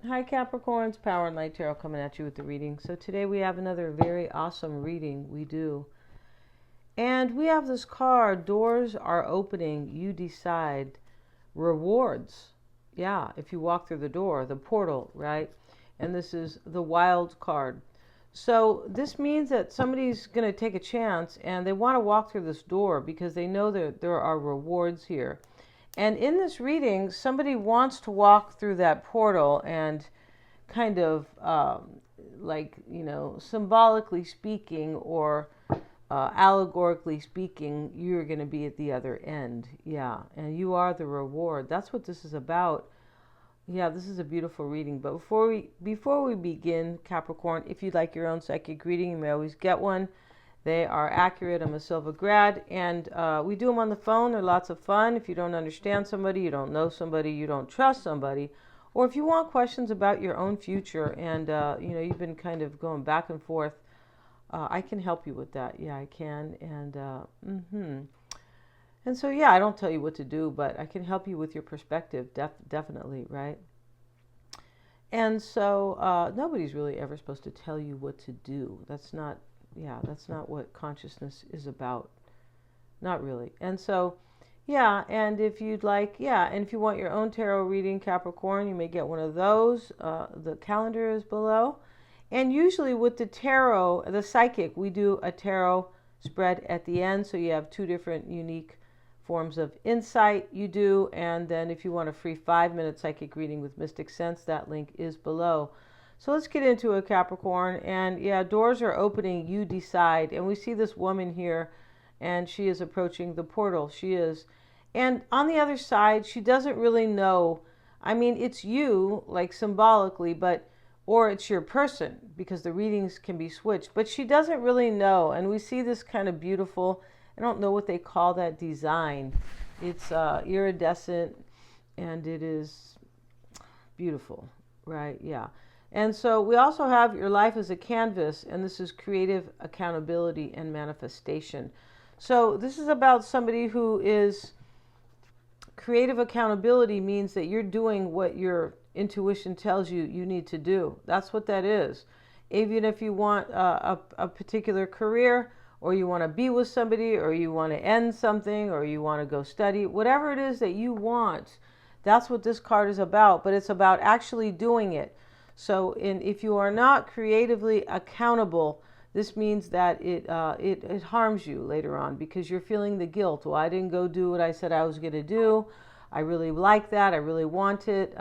Hi Capricorns, Power and Light Tarot coming at you with the reading. So today we have another very awesome reading. We do. And we have this card, doors are opening, you decide. Rewards. Yeah, if you walk through the door, the portal, right? And this is the wild card. So this means that somebody's going to take a chance and they want to walk through this door because they know that there are rewards here. And in this reading, somebody wants to walk through that portal and kind of symbolically speaking or allegorically speaking, you're going to be at the other end. Yeah. And you are the reward. That's what this is about. Yeah, this is a beautiful reading. But before we begin, Capricorn, if you'd like your own psychic reading, you may always get one. They are accurate. I'm a Silva grad, and we do them on the phone. They're lots of fun. If you don't understand somebody, you don't know somebody, you don't trust somebody, or if you want questions about your own future and you've been kind of going back and forth, I can help you with that. Yeah, I can. And so yeah, I don't tell you what to do, but I can help you with your perspective. Definitely, right? And so nobody's really ever supposed to tell you what to do. That's not what consciousness is about. Not really. And so, yeah, and if you'd like, yeah, and if you want your own tarot reading, Capricorn, you may get one of those. The calendar is below. And usually with the tarot, the psychic, we do a tarot spread at the end. So you have two different unique forms of insight you do. And then if you want a free 5-minute psychic reading with Mystic Sense, that link is below. So let's get into it, Capricorn. And yeah, doors are opening, you decide. And we see this woman here, and she is approaching the portal. She is. And on the other side, she doesn't really know. I mean, it's you, like symbolically, or it's your person, because the readings can be switched. But she doesn't really know. And we see this kind of beautiful, I don't know what they call that design. It's iridescent, and it is beautiful, right? Yeah. And so we also have your life as a canvas, and this is creative accountability and manifestation. So this is about somebody who is creative accountability means that you're doing what your intuition tells you you need to do. That's what that is. Even if you want a particular career, or you want to be with somebody, or you want to end something, or you want to go study, whatever it is that you want, that's what this card is about. But it's about actually doing it. So if you are not creatively accountable, this means that it harms you later on because you're feeling the guilt. Well, I didn't go do what I said I was going to do. I really like that. I really want it.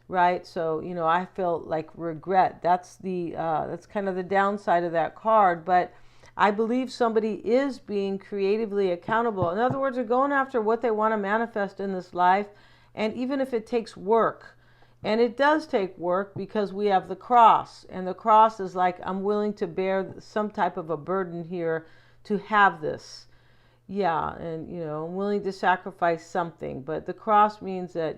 Right? So, I felt like regret. That's kind of the downside of that card. But I believe somebody is being creatively accountable. In other words, they're going after what they want to manifest in this life. And even if it takes work, and it does take work because we have the cross. And the cross is like, I'm willing to bear some type of a burden here to have this. Yeah, and, I'm willing to sacrifice something. But the cross means that,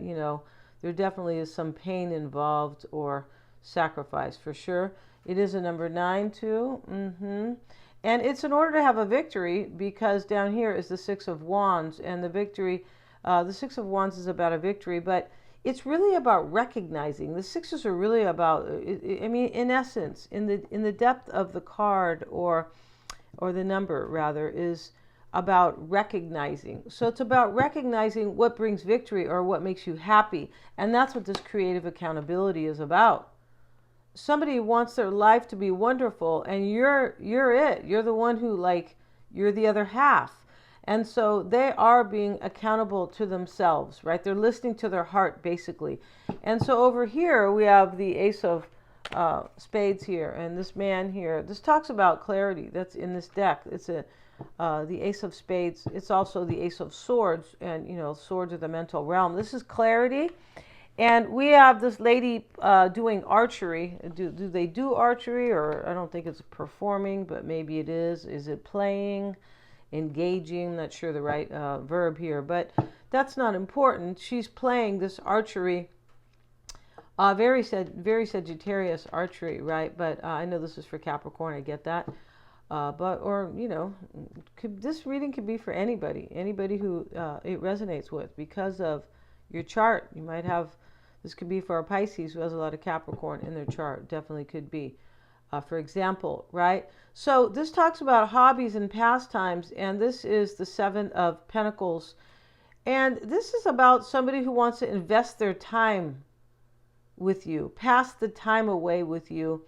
there definitely is some pain involved or sacrifice for sure. It is a number 9 too. And it's in order to have a victory because down here is the 6 of Wands. And the victory, the 6 of Wands is about a victory. But it's really about recognizing. The sixes are really about, I mean, in essence, in the depth of the card or the number rather, is about recognizing. So it's about recognizing what brings victory or what makes you happy. And that's what this creative accountability is about. Somebody wants their life to be wonderful, and you're it. You're the one who, you're the other half. And so they are being accountable to themselves, right? They're listening to their heart, basically. And so over here, we have the Ace of Spades here. And this man here, this talks about clarity. That's in this deck. It's the Ace of Spades. It's also the Ace of Swords. And, swords are the mental realm. This is clarity. And we have this lady doing archery. Do they do archery? Or I don't think it's performing, but maybe it is. Is it playing? Engaging, I'm not sure the right verb here, but that's not important. She's playing this archery, very Sagittarius archery, right? But I know this is for Capricorn, I get that. This reading could be for anybody who it resonates with because of your chart. You might have This could be for a Pisces who has a lot of Capricorn in their chart. Definitely could be, for example, right? So this talks about hobbies and pastimes, and this is the Seven of Pentacles. And this is about somebody who wants to invest their time with you, pass the time away with you,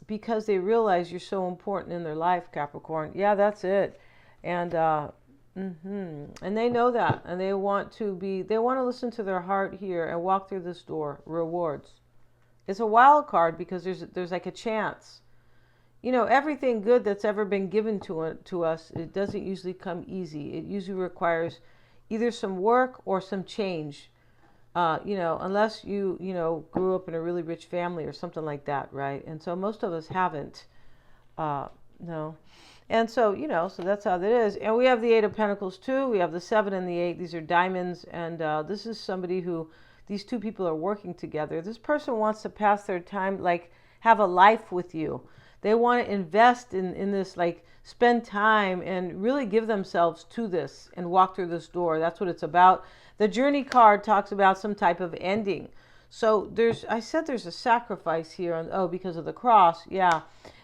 because they realize you're so important in their life, Capricorn. Yeah, that's it. And and they know that, and they want to listen to their heart here and walk through this door. Rewards. It's a wild card because there's like a chance. You know, everything good that's ever been given to us, it doesn't usually come easy. It usually requires either some work or some change. You know, unless you grew up in a really rich family or something like that, right? And so most of us haven't. No. And so, so that's how that is. And we have the Eight of Pentacles too. We have the 7 and the 8. These are diamonds. And this is somebody who, these two people are working together. This person wants to pass their time, like have a life with you. They want to invest in this, like spend time and really give themselves to this and walk through this door. That's what it's about. The Journey card talks about some type of ending. So I said there's a sacrifice here, because of the cross. Yeah.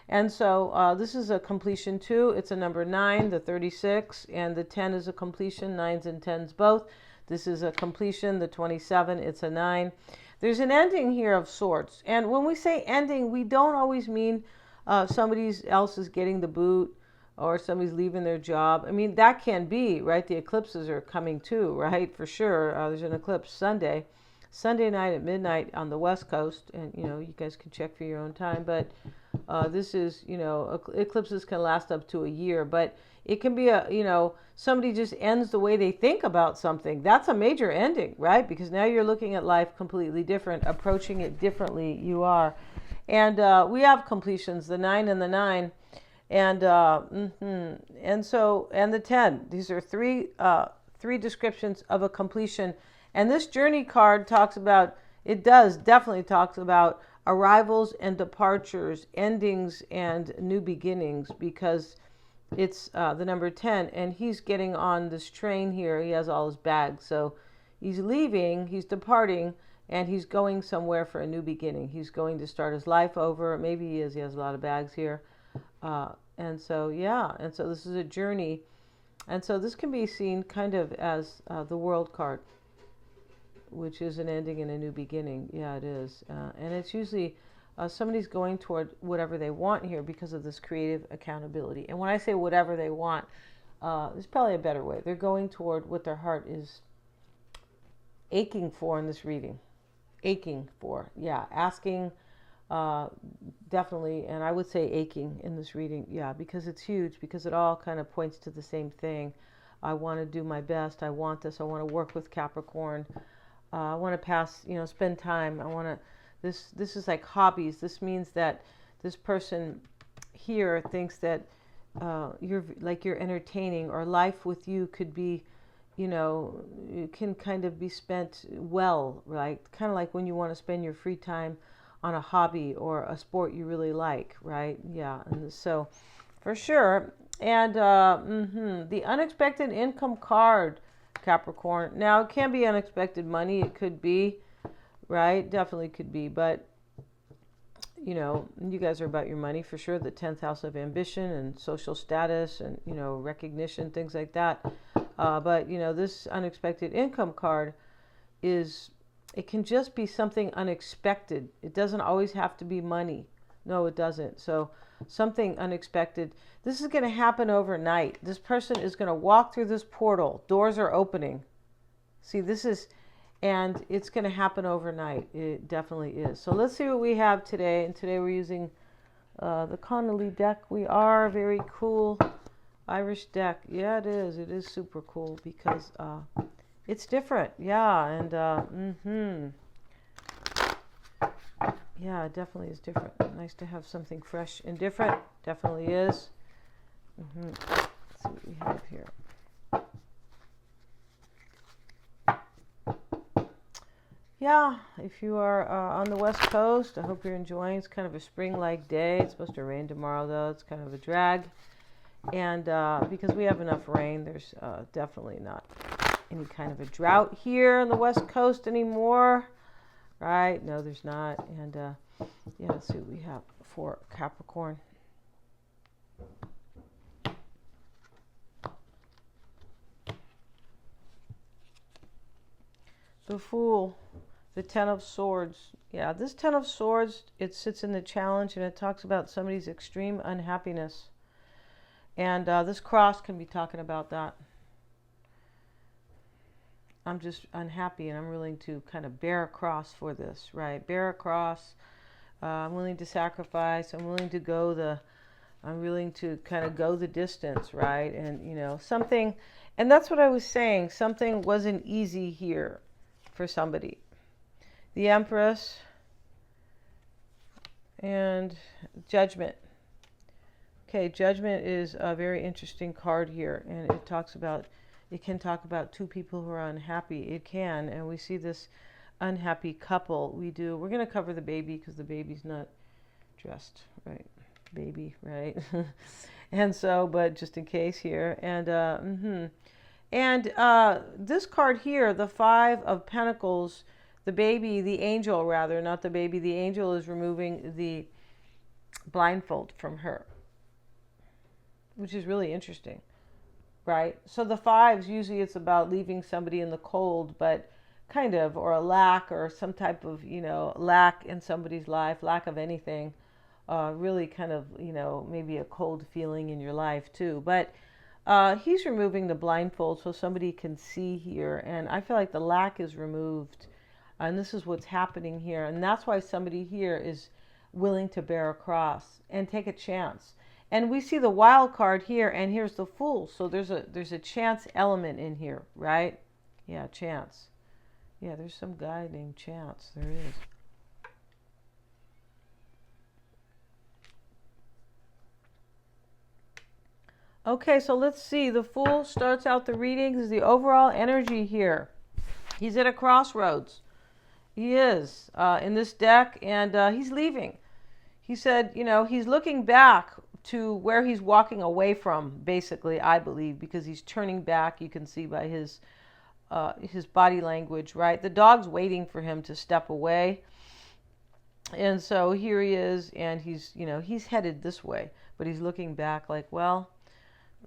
And so this is a completion too. It's a number 9, the 36, and the 10 is a completion, 9s and 10s both. This is a completion, the 27, it's a 9. There's an ending here of sorts. And when we say ending, we don't always mean somebody else is getting the boot or somebody's leaving their job. I mean, that can be, right? The eclipses are coming too, right? For sure. There's an eclipse Sunday night at midnight on the West Coast. And, you guys can check for your own time. But this is, eclipses can last up to a year. But it can be somebody just ends the way they think about something. That's a major ending, right? Because now you're looking at life completely different, approaching it differently. You are. And we have completions, the 9 and the 9. And and the 10. These are three descriptions of a completion. And this Journey card definitely talks about arrivals and departures, endings and new beginnings, because it's the number 10. And he's getting on this train here. He has all his bags. So he's leaving, he's departing, and he's going somewhere for a new beginning. He's going to start his life over. Maybe he is. He has a lot of bags here. And so this is a journey. And so this can be seen kind of as the World card, which is an ending and a new beginning. Yeah, it is. And it's usually somebody's going toward whatever they want here because of this creative accountability. And when I say whatever they want, there's probably a better way. They're going toward what their heart is aching for in this reading. Aching for. Yeah, asking. Definitely, and I would say aching in this reading, yeah, because it's huge, because it all kind of points to the same thing. I want to do my best. I want this. I want to work with Capricorn. I want to spend time. I want to, this is like hobbies. This means that this person here thinks that you're entertaining, or life with you could be, it can kind of be spent well, right? Kind of like when you want to spend your free time on a hobby or a sport you really like, right? Yeah, and so for sure. And the unexpected income card, Capricorn. Now, it can be unexpected money. It could be, right? Definitely could be. But, you guys are about your money for sure. The 10th house of ambition and social status and, recognition, things like that. But, this unexpected income card it can just be something unexpected. It doesn't always have to be money. No, it doesn't. So something unexpected. This is going to happen overnight. This person is going to walk through this portal. Doors are opening. See, and it's going to happen overnight. It definitely is. So let's see what we have today. And today we're using the Connolly deck. We are very cool Irish deck. Yeah, it is. It is super cool because it's different. Yeah, and yeah, it definitely is different. Nice to have something fresh and different. Definitely is. Let's see what we have here. Yeah, if you are on the West Coast, I hope you're enjoying. It's kind of a spring-like day. It's supposed to rain tomorrow, though. It's kind of a drag. And because we have enough rain, there's definitely not any kind of a drought here on the West Coast anymore. right? No, there's not. And yeah, let's see what we have for Capricorn. The Fool, the Ten of Swords. Yeah, this Ten of Swords, it sits in the challenge, and it talks about somebody's extreme unhappiness. And this cross can be talking about that. I'm just unhappy, and I'm willing to kind of bear a cross for this, right? Bear a cross. I'm willing to sacrifice. I'm willing to kind of go the distance, right? And, you know, something, and that's what I was saying. Something wasn't easy here for somebody. The Empress and Judgment. Okay, Judgment is a very interesting card here, and it can talk about two people who are unhappy. It can, and we see this unhappy couple. We're going to cover the baby because the baby's not dressed, right? Baby, right? And so, but just in case here, and this card here, the Five of Pentacles, the baby, the angel rather, not the baby, the angel is removing the blindfold from her, which is really interesting, right? So the fives, usually it's about leaving somebody in the cold, but kind of, or a lack, or some type of, you know, lack in somebody's life, lack of anything, really kind of, you know, maybe a cold feeling in your life too. But he's removing the blindfold so somebody can see here, and I feel like the lack is removed, and this is what's happening here, and that's why somebody here is willing to bear a cross and take a chance. And we see the Wild card here, and here's the Fool. So there's a chance element in here, right? Yeah, chance. Yeah, there's some guy named Chance. There is. Okay, so let's see. The Fool starts out the reading. This is the overall energy here. He's at a crossroads. He is in this deck, and he's leaving. He said, you know, he's looking back to where he's walking away from, basically, I believe, because he's turning back. You can see by his body language, right? The dog's waiting for him to step away. And so here he is, and he's, you know, he's headed this way, but he's looking back like, well,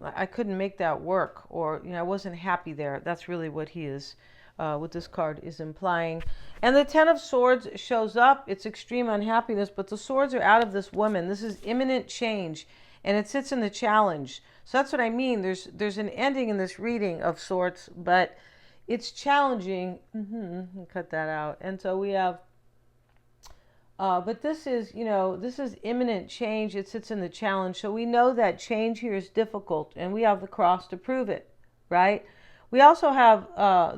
I couldn't make that work, or, you know, I wasn't happy there. That's really what he is, what this card is implying. And the Ten of Swords shows up. It's extreme unhappiness, but the swords are out of this woman. This is imminent change, and it sits in the challenge. So that's what I mean. There's an ending in this reading of sorts, but it's challenging. Cut that out. And so we have, but this is, you know, this is imminent change. It sits in the challenge. So we know that change here is difficult, and we have the cross to prove it, right? We also have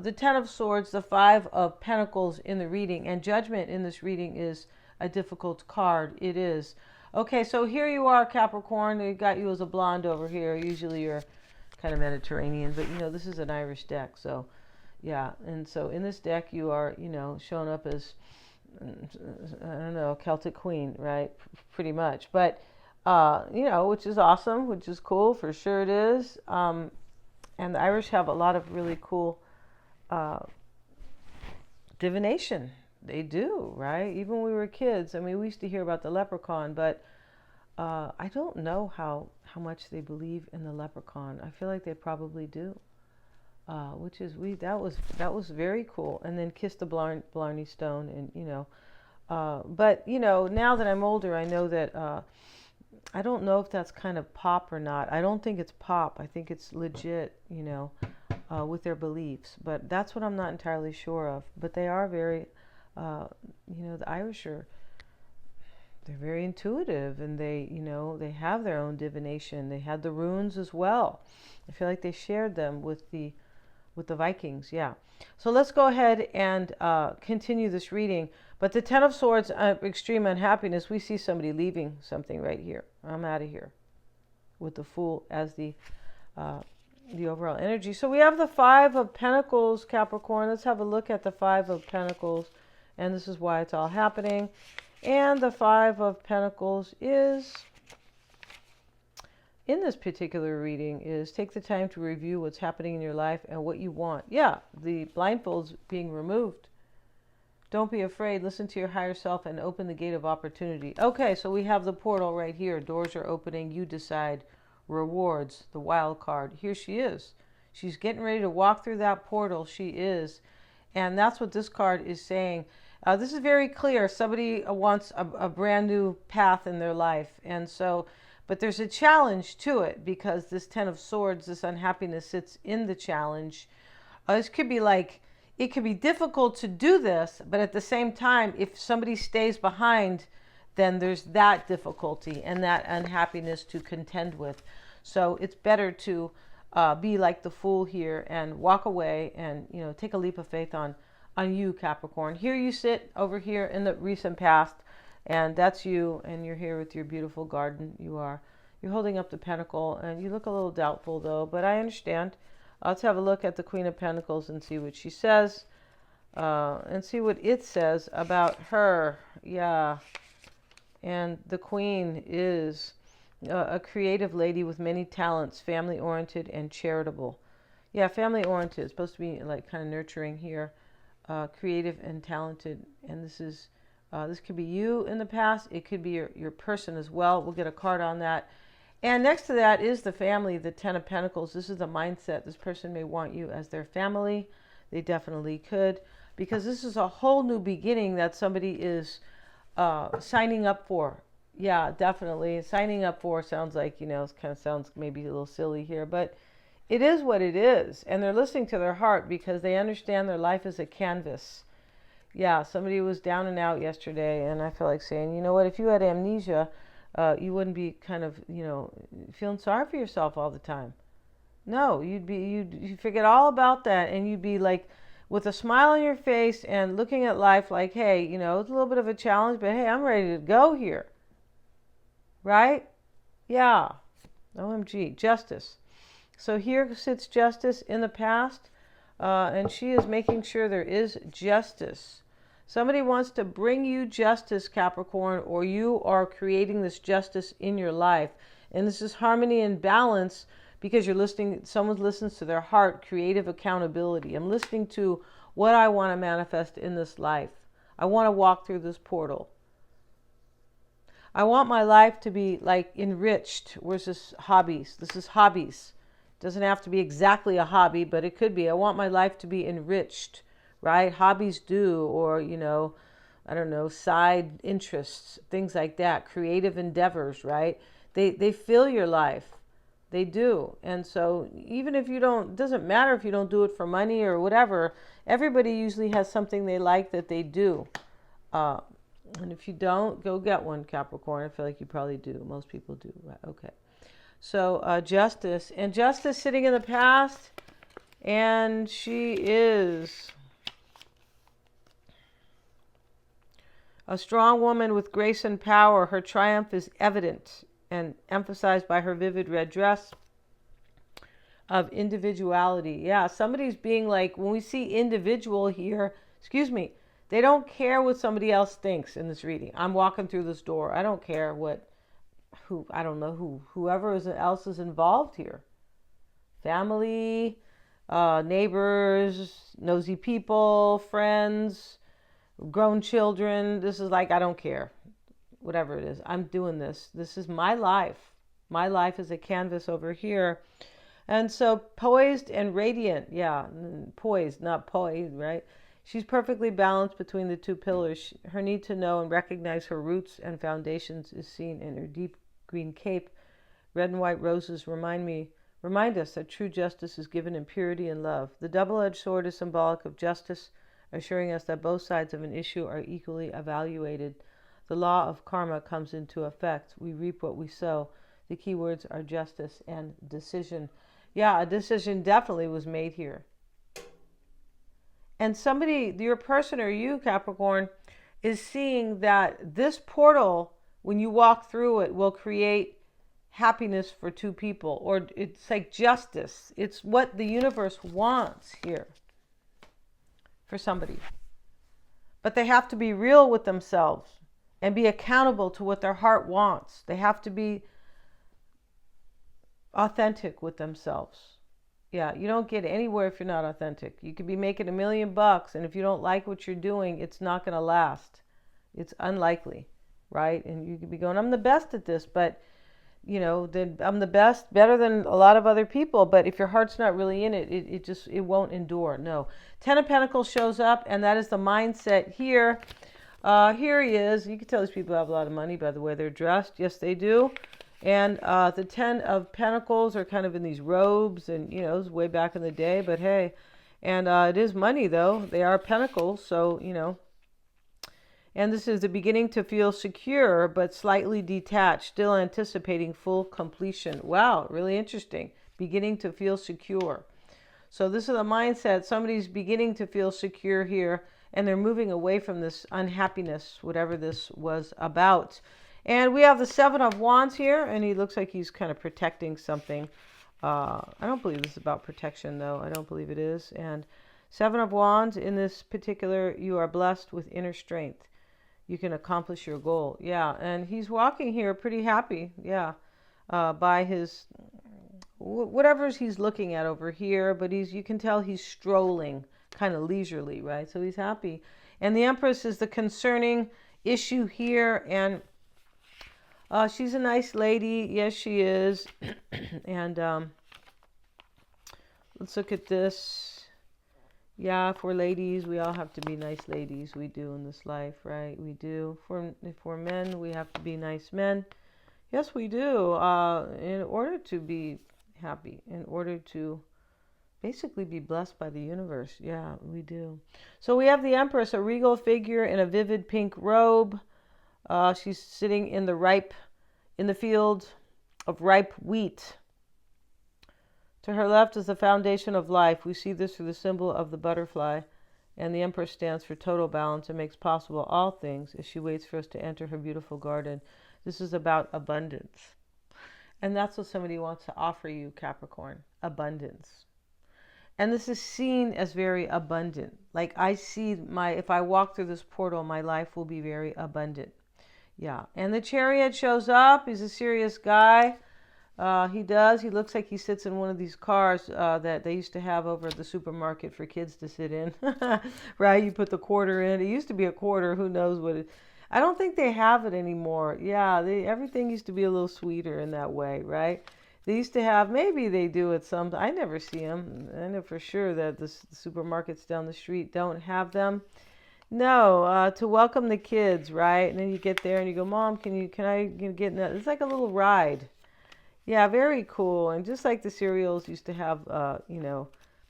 the Ten of Swords, the Five of Pentacles in the reading, and Judgment in this reading is a difficult card. It is. Okay, so here you are, Capricorn. They got you as a blonde over here. Usually you're kind of Mediterranean, but, you know, this is an Irish deck. So, yeah, and so in this deck you are, you know, showing up as, I don't know, Celtic queen, right? Pretty much. But, you know, which is awesome, which is cool. For sure it is. And the Irish have a lot of really cool divination. They do, right? Even when we were kids. I mean, we used to hear about the leprechaun, but I don't know how much they believe in the leprechaun. I feel like they probably do. Which is, that was very cool. And then kiss the Blarney Stone, and, you know, but, you know, now that I'm older, I know that I don't know if that's kind of pop or not. I don't think it's pop. I think it's legit, you know, with their beliefs. But that's what I'm not entirely sure of. But they are very, you know, the Irish they're very intuitive, and they, you know, they have their own divination. They had the runes as well. I feel like they shared them with the Vikings. Yeah. So let's go ahead and continue this reading. But the Ten of Swords, extreme unhappiness, we see somebody leaving something right here. I'm out of here, with the Fool as the overall energy. So we have the Five of Pentacles, Capricorn. Let's have a look at the Five of Pentacles, and this is why it's all happening. And the Five of Pentacles is, in this particular reading, is take the time to review what's happening in your life and what you want. Yeah, the blindfold's being removed. Don't be afraid. Listen to your higher self and open the gate of opportunity. Okay, so we have the portal right here. Doors are opening. You decide. Rewards, the wild card. Here she is. She's getting ready to walk through that portal. She is. And that's what this card is saying. This is very clear. Somebody wants a brand new path in their life. And so, but there's a challenge to it because this Ten of Swords, this unhappiness sits in the challenge. This could be like, it could be difficult to do this, but at the same time, if somebody stays behind, then there's that difficulty and that unhappiness to contend with. So it's better to be like the Fool here and walk away and, you know, take a leap of faith on you, Capricorn. Here you sit over here in the recent past, and that's you, and you're here with your beautiful garden. You're holding up the pentacle, and you look a little doubtful though, but I understand. Let's have a look at the Queen of Pentacles and see what she says, and see what it says about her. Yeah. And the Queen is a creative lady with many talents, family-oriented and charitable. Yeah, family-oriented. It's supposed to be like kind of nurturing here, creative and talented. And this could be you in the past. It could be your person as well. We'll get a card on that. And next to that is the family, the Ten of Pentacles. This is the mindset. This person may want you as their family. They definitely could, because this is a whole new beginning that somebody is signing up for. Yeah, definitely. Signing up for sounds like, you know, it kind of sounds maybe a little silly here, but it is what it is. And they're listening to their heart because they understand their life is a canvas. Yeah, somebody was down and out yesterday, and I feel like saying, you know what, if you had amnesia, you wouldn't be kind of, you know, feeling sorry for yourself all the time. No, you'd forget all about that, and you'd be like with a smile on your face and looking at life like, hey, you know, it's a little bit of a challenge, but hey, I'm ready to go here. Right? Yeah. OMG. Justice. So here sits Justice in the past, and she is making sure there is justice. Somebody wants to bring you justice, Capricorn, or you are creating this justice in your life. And this is harmony and balance because you're listening, someone listens to their heart, creative accountability. I'm listening to what I want to manifest in this life. I want to walk through this portal. I want my life to be like enriched. Where's this hobbies? This is hobbies. It doesn't have to be exactly a hobby, but it could be. I want my life to be enriched. Right? Hobbies do, or, you know, I don't know, side interests, things like that, creative endeavors, right? They fill your life. They do. And so even if you don't, it doesn't matter if you don't do it for money or whatever, everybody usually has something they like that they do. And if you don't, go get one, Capricorn. I feel like you probably do. Most people do. Right? Okay. So Justice. And Justice sitting in the past, and she is a strong woman with grace and power. Her triumph is evident and emphasized by her vivid red dress of individuality. Yeah, somebody's being like, when we see individual here, excuse me, they don't care what somebody else thinks in this reading. I'm walking through this door. I don't care I don't know whoever else is involved here. Family, neighbors, nosy people, friends, grown children. This is like, I don't care. Whatever it is, I'm doing this. This is my life. My life is a canvas over here. And so poised and radiant. Yeah, poised, not poised, right? She's perfectly balanced between the two pillars. Her need to know and recognize her roots and foundations is seen in her deep green cape. Red and white roses remind us that true justice is given in purity and love. The double-edged sword is symbolic of justice, assuring us that both sides of an issue are equally evaluated. The law of karma comes into effect. We reap what we sow. The key words are justice and decision. Yeah, a decision definitely was made here. And somebody, your person or you, Capricorn, is seeing that this portal, when you walk through it, will create happiness for two people. Or it's like justice. It's what the universe wants here for somebody. But they have to be real with themselves and be accountable to what their heart wants. They have to be authentic with themselves. Yeah, you don't get anywhere if you're not authentic. You could be making $1 million, and if you don't like what you're doing, it's not going to last. It's unlikely, right? And you could be going, I'm the best at this, but I'm the best, better than a lot of other people. But if your heart's not really in it, it won't endure. No. Ten of Pentacles shows up, and that is the mindset here. Here he is. You can tell these people have a lot of money by the way they're dressed. Yes, they do. And the Ten of Pentacles are kind of in these robes, and it was way back in the day, but hey. And it is money, though. They are pentacles, so, And this is the beginning to feel secure, but slightly detached, still anticipating full completion. Wow, really interesting. Beginning to feel secure. So this is the mindset. Somebody's beginning to feel secure here, and they're moving away from this unhappiness, whatever this was about. And we have the Seven of Wands here, and he looks like he's kind of protecting something. I don't believe this is about protection, though. I don't believe it is. And Seven of Wands, in this particular, you are blessed with inner strength. You can accomplish your goal. Yeah, and he's walking here pretty happy. Yeah, by his, whatever he's looking at over here. But you can tell he's strolling, kind of leisurely, right? So he's happy. And the Empress is the concerning issue here, and she's a nice lady. Yes, she is. And let's look at this. Yeah, for ladies, we all have to be nice ladies. We do in this life, right? We do. For men, we have to be nice men. Yes, we do. In order to be happy, in order to basically be blessed by the universe. Yeah, we do. So we have the Empress, a regal figure in a vivid pink robe. She's sitting in the field of ripe wheat. To her left is the foundation of life. We see this through the symbol of the butterfly. And the Empress stands for total balance and makes possible all things as she waits for us to enter her beautiful garden. This is about abundance. And that's what somebody wants to offer you, Capricorn. Abundance. And this is seen as very abundant. Like I see if I walk through this portal, my life will be very abundant. Yeah. And the Chariot shows up. He's a serious guy. He looks like he sits in one of these cars that they used to have over at the supermarket for kids to sit in. Right? You put the quarter in. It used to be a quarter. Who knows what it... I don't think they have it anymore. Yeah, everything used to be a little sweeter in that way, right? They used to have, maybe they do it some... I never see them. I know for sure that the supermarkets down the street don't have them. No, to welcome the kids, right? And then you get there and you go, Mom, can I get in that? It's like a little ride. Yeah, very cool. And just like the cereals used to have,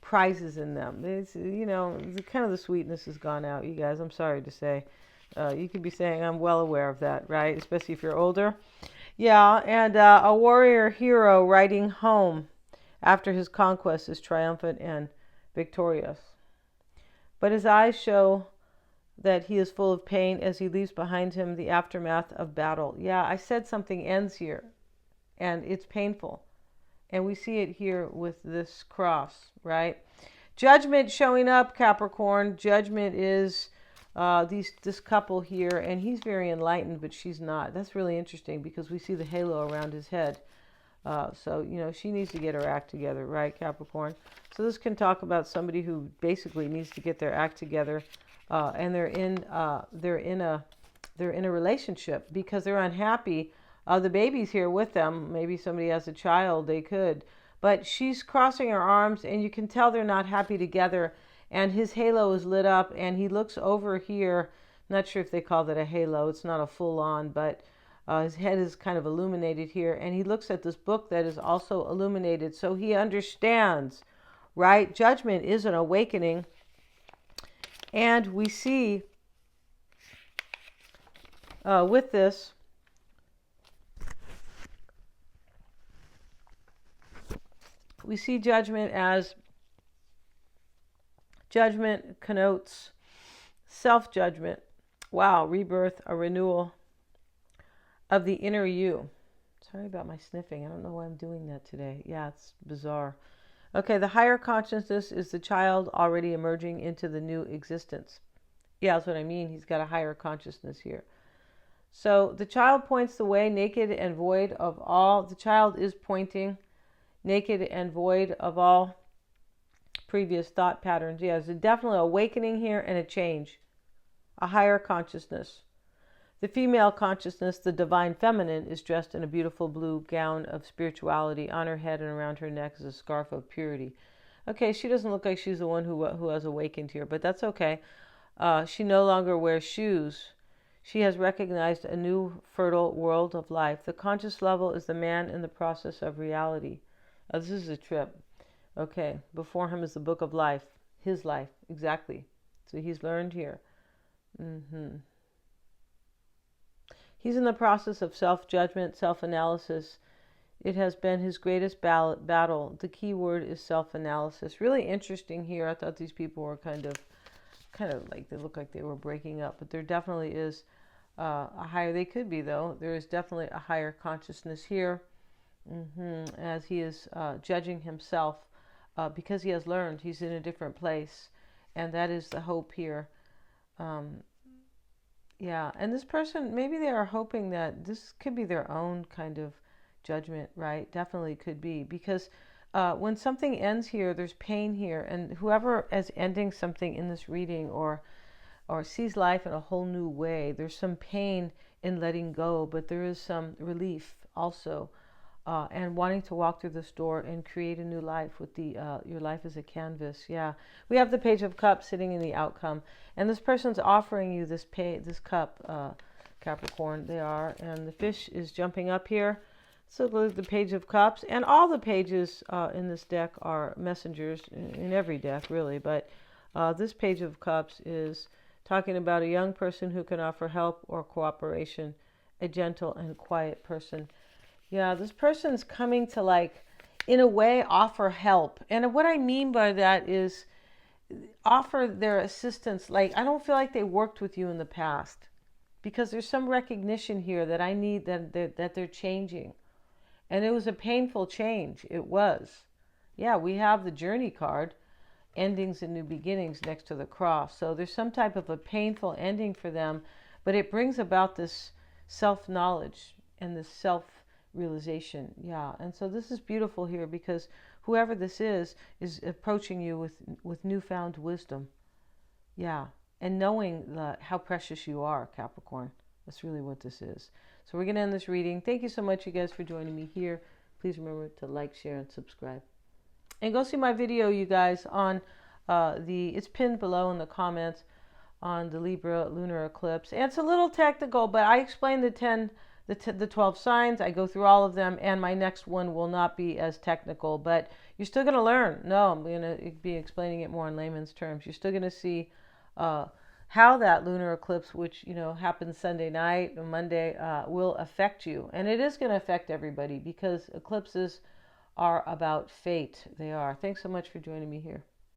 prizes in them. It's, kind of the sweetness has gone out, you guys. I'm sorry to say. You could be saying I'm well aware of that, right? Especially if you're older. Yeah, and a warrior hero riding home after his conquest is triumphant and victorious. But his eyes show that he is full of pain as he leaves behind him the aftermath of battle. Yeah, I said something ends here. And it's painful. And we see it here with this cross, right? Judgment showing up, Capricorn. Judgment is this couple here. And he's very enlightened, but she's not. That's really interesting because we see the halo around his head. So, she needs to get her act together, right, Capricorn? So this can talk about somebody who basically needs to get their act together. And they're in a relationship because they're unhappy. The baby's here with them. Maybe somebody has a child, they could. But she's crossing her arms, and you can tell they're not happy together. And his halo is lit up, and he looks over here. Not sure if they call that a halo. It's not a full-on, but his head is kind of illuminated here. And he looks at this book that is also illuminated. So he understands, right? Judgment is an awakening. And we see with this, we see judgment as judgment connotes self-judgment. Wow, rebirth, a renewal of the inner you. Sorry about my sniffing. I don't know why I'm doing that today. Yeah, it's bizarre. Okay, the higher consciousness is the child already emerging into the new existence. Yeah, that's what I mean. He's got a higher consciousness here. So the child points the way, naked and void of all. The child is pointing, naked and void of all previous thought patterns. Yeah, there's definitely awakening here and a change, a higher consciousness. The female consciousness, the divine feminine, is dressed in a beautiful blue gown of spirituality. On her head and around her neck is a scarf of purity. Okay, she doesn't look like she's the one who has awakened here, but that's okay. She no longer wears shoes. She has recognized a new fertile world of life. The conscious level is the man in the process of reality. This is a trip. Okay, before him is the book of life, his life, exactly. So he's learned here. He's in the process of self-judgment, self-analysis. It has been his greatest battle. The key word is self-analysis. Really interesting here. I thought these people were kind of like, they look like they were breaking up, but there definitely is a higher, they could be though, there is definitely a higher consciousness here, as he is judging himself because he has learned he's in a different place, and that is the hope here. Yeah, and this person, maybe they are hoping that this could be their own kind of judgment, right? Definitely could be, because when something ends here, there's pain here, and whoever is ending something in this reading or sees life in a whole new way, there's some pain in letting go, but there is some relief also, and wanting to walk through this door and create a new life with the your life as a canvas. Yeah, we have the Page of Cups sitting in the outcome, and this person's offering you this cup, Capricorn. They are, and the fish is jumping up here. So the Page of Cups, and all the pages in this deck are messengers, in every deck really, but this Page of Cups is talking about a young person who can offer help or cooperation, a gentle and quiet person. Yeah, this person's coming to, like, in a way, offer help. And what I mean by that is offer their assistance. Like, I don't feel like they worked with you in the past, because there's some recognition here that I need, that they're changing. And it was a painful change. It was. Yeah, we have the Journey card, endings and new beginnings, next to the cross. So there's some type of a painful ending for them, but it brings about this self-knowledge and this self-realization. Yeah, and so this is beautiful here, because whoever this is approaching you with newfound wisdom. Yeah, and knowing how precious you are, Capricorn. That's really what this is. So we're going to end this reading. Thank you so much, you guys, for joining me here. Please remember to like, share, and subscribe. And go see my video, you guys, on it's pinned below in the comments, on the Libra lunar eclipse. And it's a little technical, but I explain the 12 signs. I go through all of them, and my next one will not be as technical, but you're still going to learn. No, I'm going to be explaining it more in layman's terms. You're still going to see how that lunar eclipse, which happens Sunday night and Monday, will affect you. And it is going to affect everybody, because eclipses are about fate. They are. Thanks so much for joining me here.